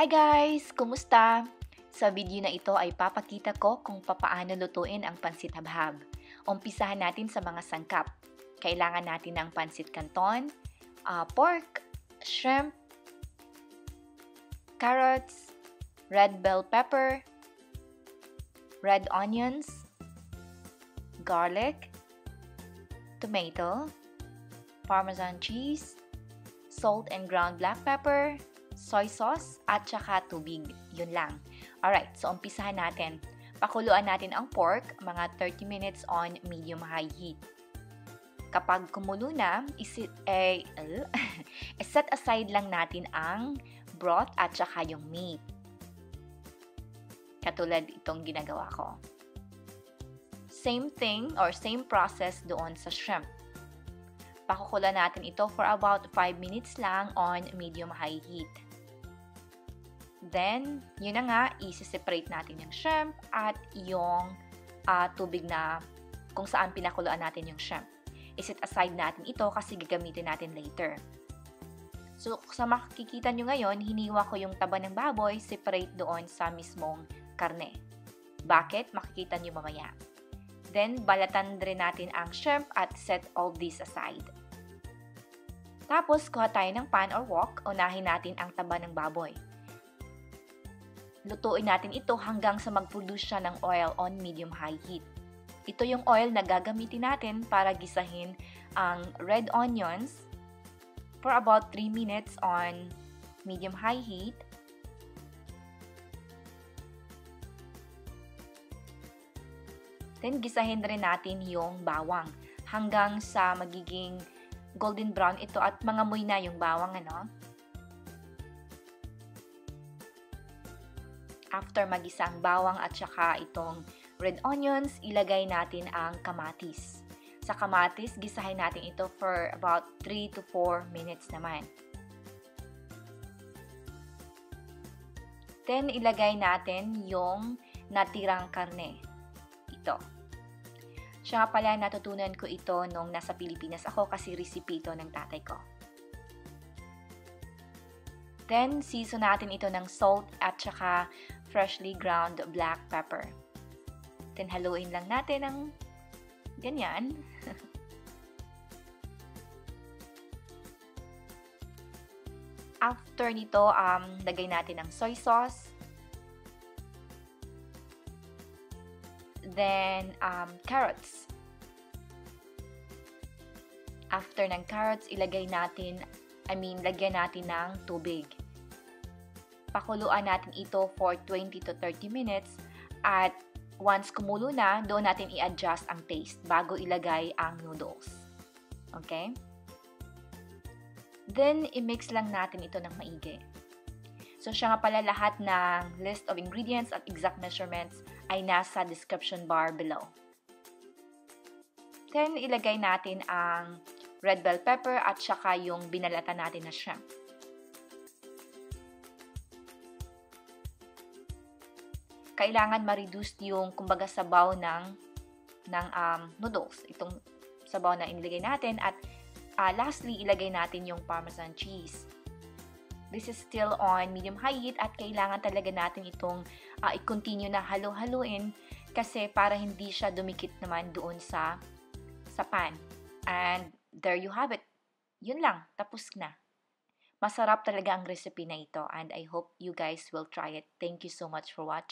Hi guys! Kumusta? Sa video na ito ay papakita ko kung papaano lutuin ang pansit habhab. Umpisahan natin sa mga sangkap. Kailangan natin ng pansit canton, pork, shrimp, carrots, red bell pepper, red onions, garlic, tomato, parmesan cheese, salt and ground black pepper, soy sauce, at saka tubig. Yun lang. Alright, so umpisahan natin. Pakuluan natin ang pork, mga 30 minutes on medium-high heat. Kapag kumulo na, set aside lang natin ang broth at saka yung meat. Katulad itong ginagawa ko. Same thing or same process doon sa shrimp. Pakukulan natin ito for about 5 minutes lang on medium-high heat. Then, yun na nga, isi-separate natin yung shrimp at yung tubig na kung saan pinakuluan natin yung shrimp. I-set aside natin ito kasi gagamitin natin later. So, sa makikita nyo ngayon, hiniwa ko yung taba ng baboy separate doon sa mismong karne. Bakit? Makikita nyo mamaya. Then, balatan rin natin ang shrimp at set all this aside. Tapos, kuha tayo ng pan or wok, unahin natin ang taba ng baboy. Lutuin natin ito hanggang sa mag-produce siya ng oil on medium-high heat. Ito yung oil na gagamitin natin para gisahin ang red onions for about 3 minutes on medium-high heat. Then, gisahin rin natin yung bawang hanggang sa magiging golden brown ito at mangamoy na yung bawang, ano? After magisa ang bawang at saka itong red onions, ilagay natin ang kamatis. Sa kamatis, gisahin natin ito for about 3 to 4 minutes naman. Then, ilagay natin yung natirang karne. Ito. Siya pala, natutunan ko ito nung nasa Pilipinas ako kasi recipe ito ng tatay ko. Then, season natin ito ng salt at saka freshly ground black pepper. Then, haluin lang natin ng ganyan. After nito, lagay natin ng soy sauce. Then, carrots. After ng carrots, lagyan natin ng tubig. Pakuluan natin ito for 20 to 30 minutes at once kumulo na, doon natin i-adjust ang taste bago ilagay ang noodles. Okay? Then, i-mix lang natin ito ng maigi. So, siya nga pala lahat ng list of ingredients at exact measurements ay nasa description bar below. Then, ilagay natin ang red bell pepper at saka yung binalatan natin na shrimp. Kailangan ma-reduce yung kumbaga sabaw ng noodles. Itong sabaw na inilagay natin at lastly, ilagay natin yung parmesan cheese. This is still on medium-high heat at kailangan talaga natin itong i-continue na halo-haluin kasi para hindi siya dumikit naman doon sa pan. And there you have it. Yun lang, tapos na. Masarap talaga ang recipe na ito and I hope you guys will try it. Thank you so much for watching.